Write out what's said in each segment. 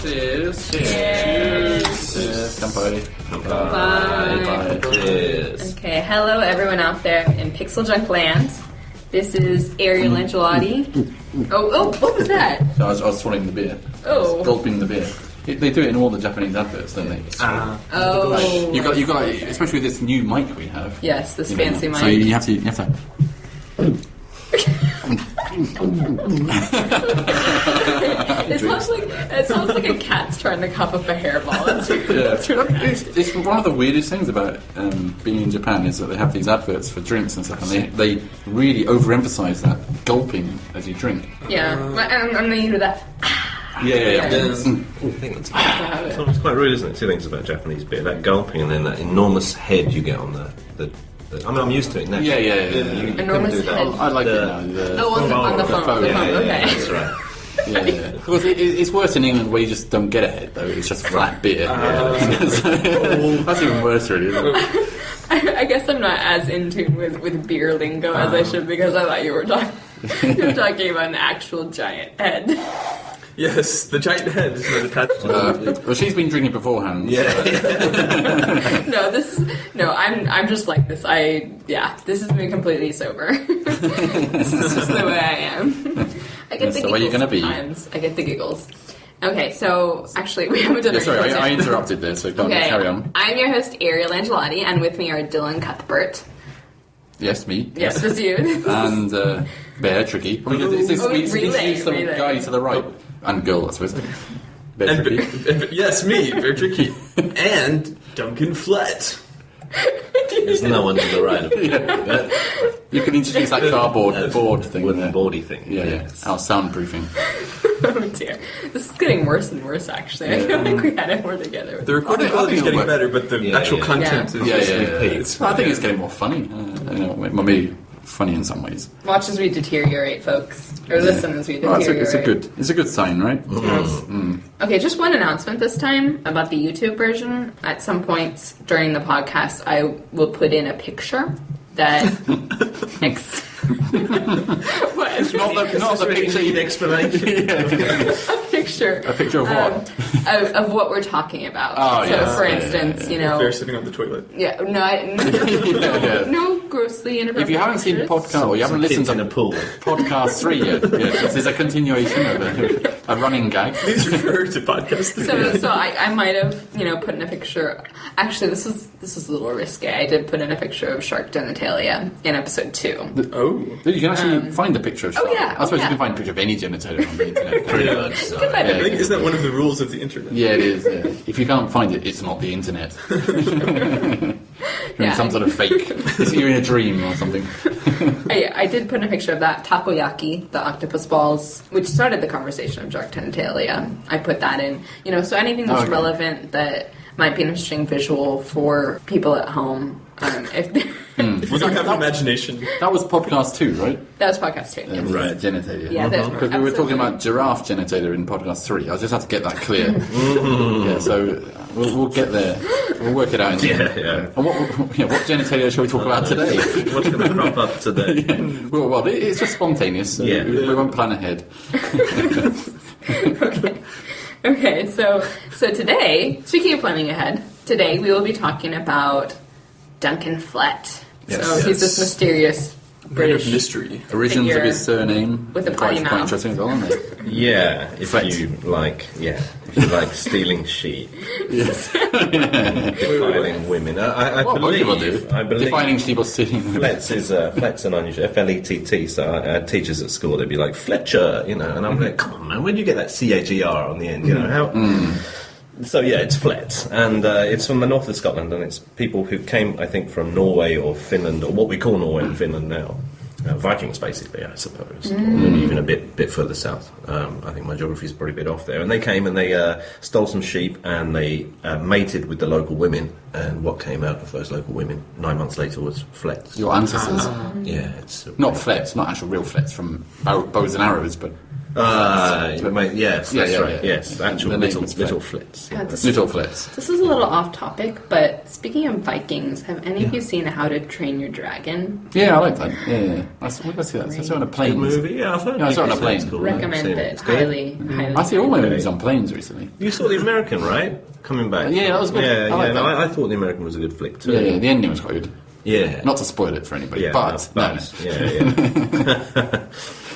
Cheers. Cheers. Kanpai. Bye. Cheers. Okay, hello everyone out there in PixelJunk land. This is Ariel Angelotti. Oh, what was that? So I was swallowing the beer. Oh. Gulping the beer. They do it in all the Japanese adverts, don't they? Oh. You got, especially with this new mic we have. Yes, this fancy mic. So you have to. It sounds like a cat's trying to cup up a hairball. It's one of the weirdest things about being in Japan is that they have these adverts for drinks and stuff, and they really overemphasize that gulping as you drink. Yeah, and then you do that. Yeah. I think that's it's quite rude, isn't it? Two things about Japanese beer: that gulping and then that enormous head you get on the I mean, I'm used to it now. Yeah. You Enormous do that. head. I like it now. The ones on the phone. Yeah, Okay. that's right. Yeah. Of course, it's worse in England where you just don't get a head, though. It's just flat beer. That's even worse, really, isn't it? I guess I'm not as in tune with beer lingo as I should, because I thought you were talking about an actual giant head. Yes, the giant head is not attached to Well, she's been drinking beforehand. Yeah. I'm just like this. This is me completely sober. This is just the way I am. I get That's the the way you're giggles gonna be. sometimes. I get the giggles. Okay, so actually we haven't done. Yeah, sorry, I interrupted there, so carry on. I'm your host Ariel Angelotti, and with me are Dylan Cuthbert. Yes, me. Yes, it's you. And Bear Tricky. He's the Relay. guy to the right. And girl, I suppose. Bear Tricky. Yes, me, very tricky. And Duncan Flett. There's no one to the right of it. You can introduce that cardboard board thing. Wooden boardy thing. Yeah. Our soundproofing. Oh dear, this is getting worse and worse. Actually, I feel like we had it more together. The recording quality is getting better, but the actual content is just repeats. I think it's getting more funny. Maybe funny in some ways. Watch as we deteriorate, folks, or listen as we deteriorate. It's a good sign, right? Okay, just one announcement this time about the YouTube version. At some points during the podcast, I will put in a picture that what? Not the picture you explanation. A picture of what? Of what we're talking about. Oh, so, for instance, They're sitting on the toilet. No grossly inappropriate. If you haven't seen the podcast, or you haven't listened to in a pool. podcast 3 yet, this is a continuation of a running gag. Please refer to podcast 3. So I might have, put in a picture. Actually, this is a little risky. I did put in a picture of shark genitalia in episode 2. You can actually find a picture of shark. yeah. I suppose you can find a picture of any genitalia on the internet. Pretty much. So. I think, isn't that one of the rules of the internet? Yeah, it is. Yeah. If you can't find it, it's not the internet. You're in some sort of fake. You're in a dream or something. I did put in a picture of that takoyaki, the octopus balls, which started the conversation of shark genitalia. I put that in. So anything that's relevant that might be an interesting visual for people at home. If we don't have an imagination. That was podcast 2, right? That was podcast 2. Yes. Right, genitalia. Yeah, because we were talking about giraffe genitalia in podcast 3. I just have to get that clear. Yeah, so we'll get there. We'll work it out. Yeah. And what genitalia shall we talk about today? What's going to crop up today? Well, it's just spontaneous. So we won't plan ahead. Okay. So today, speaking of planning ahead, today we will be talking about Duncan Flett. He's this mysterious British mystery. Origins figure of his surname with a potty quite mouth. interesting as well, aren't they? Yeah, if you like stealing sheep, defiling women. I Most people do. believe Defining sheep or stealing women. Flett's an unusual Flett. So I had teachers at school. They'd be like Fletcher, and I'm like, come on, man, where do you get that CHER on the end? How? So it's Flett, and it's from the north of Scotland, and it's people who came, I think, from Norway or Finland, or what we call Norway and Finland now. Vikings, basically, I suppose, or maybe even a bit further south. I think my geography is probably a bit off there. And they came and they stole some sheep, and they mated with the local women. And what came out of those local women 9 months later was Fletts. Your ancestors. Yeah, it's Not Fletts, not actual real Fletts from bows and arrows, but Yes, that's right. Yes, actual The name little is Flett. flits. Yeah, Little Flits. This is a little off topic, but speaking of Vikings, have any of you seen How to Train Your Dragon? Yeah, I like that. Yeah. Where did I see that? I saw it on a plane. Good movie. Yeah, I've heard. Yeah, I saw it on a people say it's plane. cool. Recommend I've seen it It's good. highly. I see all my Okay. movies on planes recently. You saw the American, right? Coming back. Yeah, that was good. Yeah, I like yeah. No, that. I thought the American was a good flick too. Yeah, the ending was quite good. Yeah. Not to spoil it for anybody, Yeah, but no. Yeah.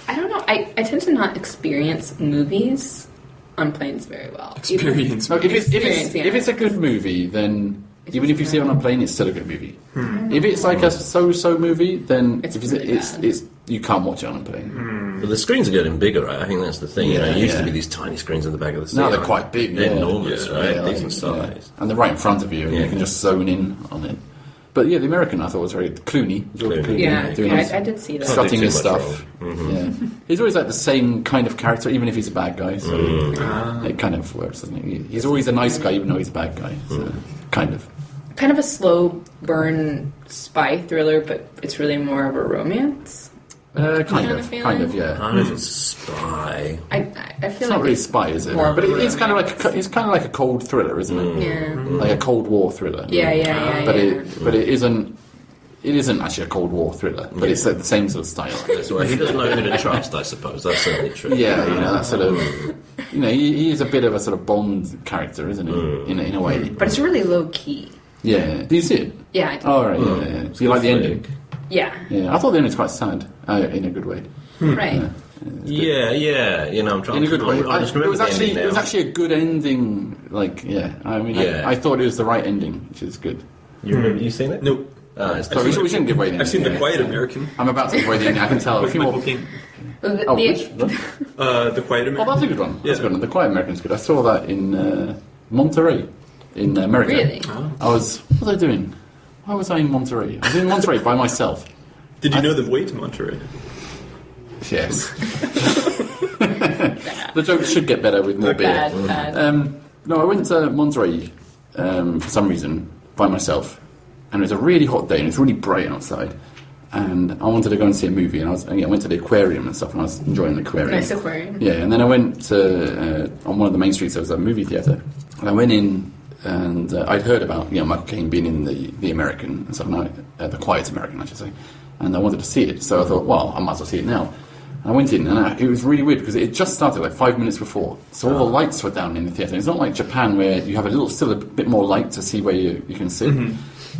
I don't know. I tend to not experience movies on planes very well. Experience. No, if Experience, yeah. it's a good movie, then even if you see it on a plane, it's still a good movie. If it's like a so-so movie, then It's if really bad. it's you can't watch it on a plane. But the screens are getting bigger, right? I think that's the thing. Yeah, it used to yeah. be these tiny screens in the back of the seat. Now they're quite big. They're yeah. enormous, Yeah, right? Yeah, Decent size. and they're right in front of you, and Yeah. you can just zone in on it. But yeah, the American I thought was very Clooney. George Clooney. Yeah, doing yeah, his I did see that. Can't do strutting too his much stuff. Yeah. He's always like the same kind of character, even if he's a bad guy. So it kind of works, doesn't it? He's always a nice guy, even though he's a bad guy. So kind of. Kind of a slow burn spy thriller, but it's really more of a romance. Kind kind of, of feeling? kind of, yeah. I don't know if it's a spy. I feel It's like not really spy, is it? more But of a it's kind of romance. it's kind of like a cold thriller, isn't it? Yeah. Like a Cold War thriller. Yeah. But it isn't. It isn't actually a Cold War thriller, but it's like the same sort of style. That's why he doesn't know who to trust, I suppose. That's certainly true. Yeah, that sort of. He is a bit of a sort of Bond character, isn't he? In a way. But it's really low key. Yeah. Do you see it? Yeah, I do. Oh, right. Yeah. So you like the ending? Yeah, Yeah. I thought the ending was quite sad, in a good way. right. Yeah. I'm trying In a good way. I just remember It was actually a good ending. Like, yeah. I mean, Yeah. I thought it was the right ending, which is good. You remember? You seen it? Nope. It's So we shouldn't give away the ending. I've seen The yeah. Quiet American I'm about to give away the ending. I can tell. A with few more. Michael Caine. Oh, which? The Quiet Oh, American. that's a good one. That's a Yeah. good one. The Quiet American's good. I saw that in Monterey, in America. Really? What was I doing? Why was I in Monterey? I was in Monterey by myself. Did you know the way to Monterey? Yes. The jokes should get better with more beer. Bad. No, I went to Monterey for some reason by myself, and it was a really hot day and it was really bright outside. And I wanted to go and see a movie, and I went to the aquarium and stuff, and I was enjoying the aquarium. Nice aquarium. Yeah, and then I went to on one of the main streets. There was a movie theatre, and I went in, and I'd heard about Michael Caine being in the American and stuff, the Quiet American, I should say, and I wanted to see it. So I thought, well, I might as well see it now. And I went in, and it was really weird because it just started like 5 minutes before, so all the lights were down in the theatre. It's not like Japan where you have still a bit more light to see where you can sit. Mm-hmm.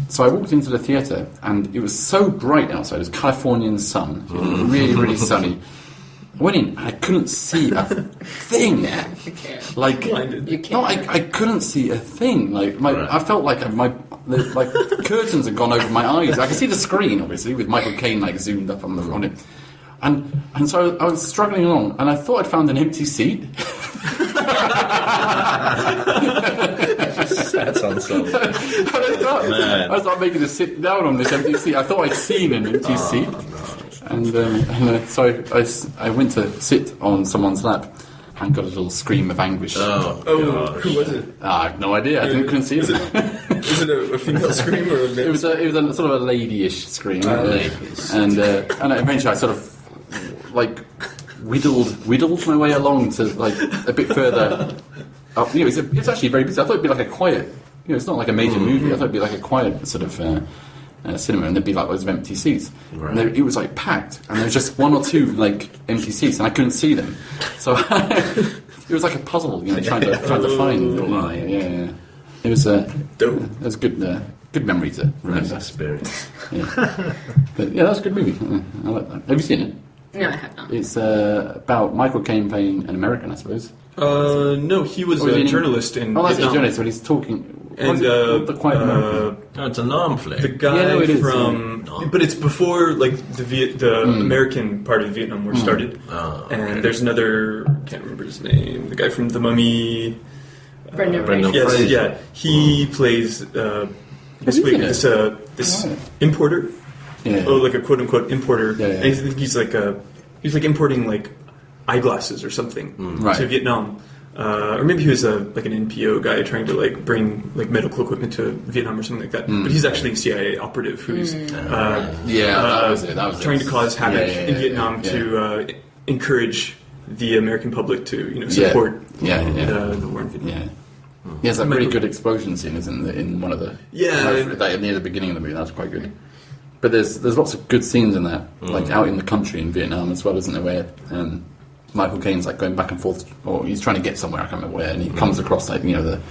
So I walked into the theatre, and it was so bright outside. It was Californian sun, really, really sunny. I went in, and I couldn't see a thing. Yeah, you can't. Like, Blinded. You no, can't. I couldn't see a thing. Like, I felt like the curtains had gone over my eyes. I could see the screen, obviously, with Michael Caine like zoomed up on it. And so I was struggling along, and I thought I'd found an empty seat. That's unsolved. I started making a sit down on this empty seat. I thought I'd seen an empty seat. And so I went to sit on someone's lap and got a little scream of anguish. Oh, who was it? I have no idea. I couldn't see it. Was it a female scream or a male? It was a sort of a ladyish scream. And eventually I sort of whittled my way along to like a bit further up. It's actually very busy. I thought it'd be like a quiet. It's not like a major movie. I thought it'd be like a quiet sort of cinema, and there'd be like loads of empty seats. Right. And it was like packed, and there was just one or two like empty seats, and I couldn't see them. So it was like a puzzle, trying to find. Yeah. It was Dope. it was good memory to Nice remember. experience. Yeah. But yeah, that was a good movie. I like that. Have you seen it? No, I have not. It's about Michael Caine playing an American, I suppose. No, he was Or is a he journalist in Oh, that's a Vietnam. journalist, but he's talking. And the Quiet American. Oh, it's a Nam flick. the guy Yeah, no, it is, from, yeah. but it's before like the American part of the Vietnam War started. Oh, okay. And there's another, can't remember his name, the guy from The Mummy. Brendan Brendan Fraser. Yes, Fraser. yeah, he plays basically in it? this Right. importer. Yeah. Oh, like a quote unquote importer. Yeah, yeah. And I think he's like importing like eyeglasses or something Right. to Vietnam. Or maybe he was like an NPO guy trying to like bring like medical equipment to Vietnam or something like that. But he's actually a CIA operative who's Yeah, that was it. trying to cause havoc Yeah, in Vietnam yeah. to encourage the American public to support the war in Vietnam. Yeah. There's a really good explosion scene in one of the near the beginning of the movie. That's quite good. But there's lots of good scenes in that, like out in the country in Vietnam as well, isn't there? Where Michael Caine's like going back and forth, or he's trying to get somewhere. I can't remember where, and he comes across like the other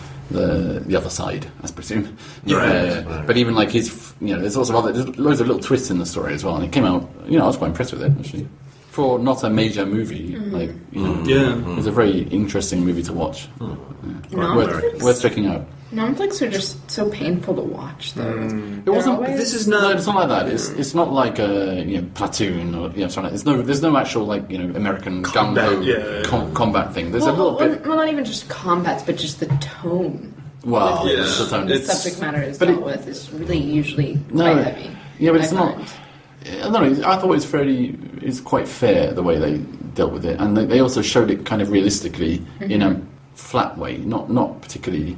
side, I presume. Right. But even like there's lots of loads of little twists in the story as well. And it came out. I was quite impressed with it actually. For not a major movie, it was a very interesting movie to watch. Worth checking out. Non-flicks are just so painful to watch, though. It wasn't. This is not. It's not like that. It's not like Platoon or something. There's no actual American combat thing. There's a little bit. Well, not even just combats, but just the tone. Well, the tone. The subject matter is dealt with is really usually quite heavy. Yeah, but it's not. I don't know. I thought it's quite fair the way they dealt with it, and they also showed it kind of realistically in a flat way, not particularly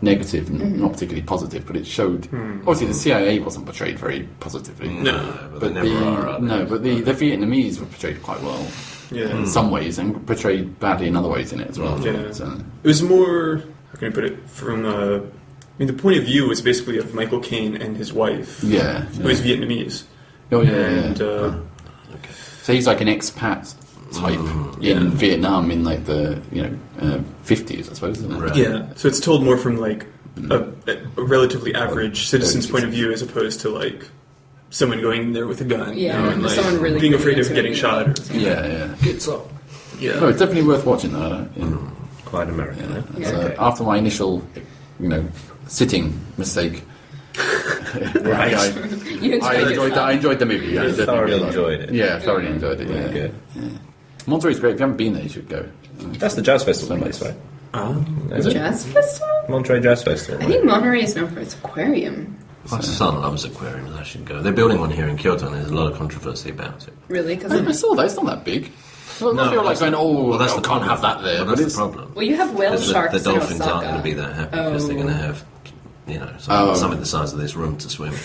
negative, not particularly positive, but it showed. Obviously, the CIA wasn't portrayed very positively. No, but the Vietnamese were portrayed quite well in some ways, and portrayed badly in other ways in it as well. Yeah. So, it was more. How can I put it? From the point of view was basically of Michael Caine and his wife, who is Vietnamese. Oh yeah, and, so he's like an expat type in Vietnam in like the 50s, I suppose, isn't it? Right. Yeah, so it's told more from like a relatively average citizen's point of view as opposed to like someone going in there with a gun, and like someone really being afraid of getting shot. Or something. Gets up. Yeah, no, it's definitely worth watching though. Quite American. So after my initial, sitting mistake. Right. I enjoyed the movie. I thoroughly enjoyed it. Yeah, thoroughly enjoyed it. Yeah. Good. Monterey's great. If you haven't been there, you should go. That's the jazz festival place, right? Jazz festival? Monterey Jazz Festival. I think Monterey is known for its aquarium. My son loves aquariums. I should go. They're building one here in Kyoto, and there's a lot of controversy about it. Really? I saw that. It's not that big. Well, people like going, that's the can't problem. have that there. Well, that's the problem. Well, you have whale sharks. The dolphins in aren't going to be that happy because they're going to have, something the size of this room to swim in.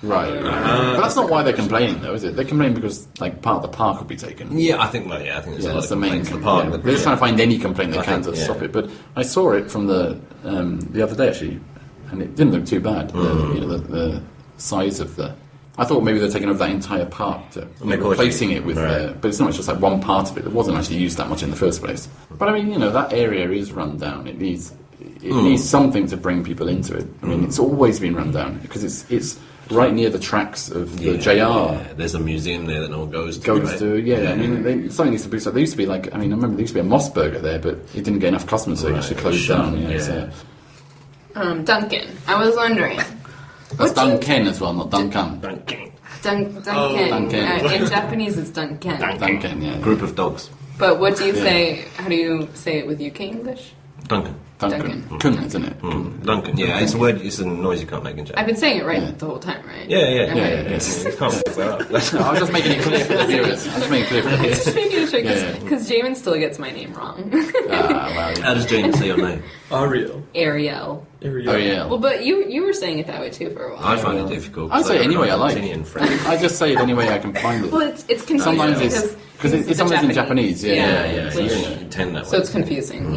Right. But that's not why they're complaining, though, is it? They're complaining because part of the park will be taken. Yeah, I think there's a lot that's of the main complaints. The park. They're just trying to find any complaint they can to stop it. But I saw it from the other day actually, and it didn't look too bad. The size of the. I thought maybe they're taking over that entire park to replacing it with, but it's not just like one part of it. It wasn't actually used that much in the first place. But I mean, that area is run down. It needs something to bring people into it. I mean, it's always been run down because it's right near the tracks of the JR. Yeah. There's a museum there that no one goes to. I mean, something needs to be. So there used to be I remember there used to be a Moss Burger there, but it didn't get enough customers, so it actually closed down. Duncan, I was wondering. That's Duncan as well, not Duncan. Duncan. Duncan. In Japanese, it's Duncan. Duncan, yeah. Group of dogs. But what do you say? How do you say it with UK English? Duncan. Kun, isn't it? Duncan. Yeah, it's a word. It's a noise you can't make in Japanese. I've been saying it right the whole time, right? Yeah. You can't mess that up. No, I was just making it clear for the viewers. Just making sure because Jamin still gets my name wrong. How does Jamin say your name? Ariel. Well, but you were saying it that way too for a while. I find it difficult. I say it any way I like. I I just say it any way I can find it. Well, it's confusing sometimes because it's sometimes in Japanese. Yeah. So you tend that way. So it's confusing.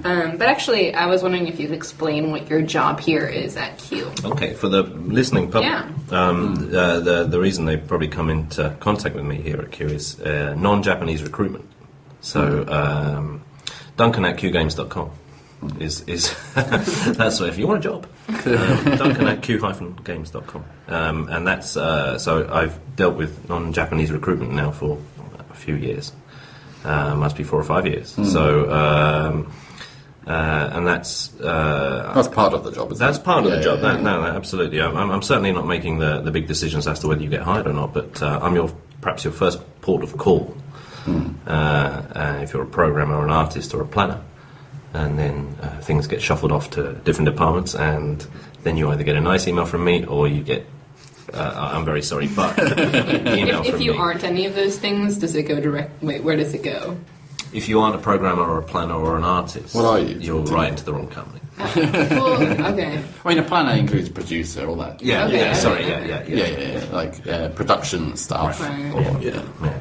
But actually, I was wondering if you'd explain what your job here is at Q. Okay, for the listening public, the reason they probably come into contact with me here at Q is non-Japanese recruitment. So Duncan at qgames.com is that's if you want a job. Duncan at q-games.com, and that's so I've dealt with non-Japanese recruitment now for a few years, must be 4 or 5 years. So. And that's part of the job. That's part of the job. No, absolutely. I'm certainly not making the big decisions as to whether you get hired or not. But I'm perhaps your first port of call. If you're a programmer or an artist or a planner, and then things get shuffled off to different departments, and then you either get a nice email from me or you get. I'm very sorry, but email from me. If you aren't any of those things, does it go direct? Wait, where does it go? If you aren't a programmer or a planner or an artist, what are you? You're right into the wrong company. Okay. I mean, a planner includes producer, all that. Yeah. Like production staff. Right.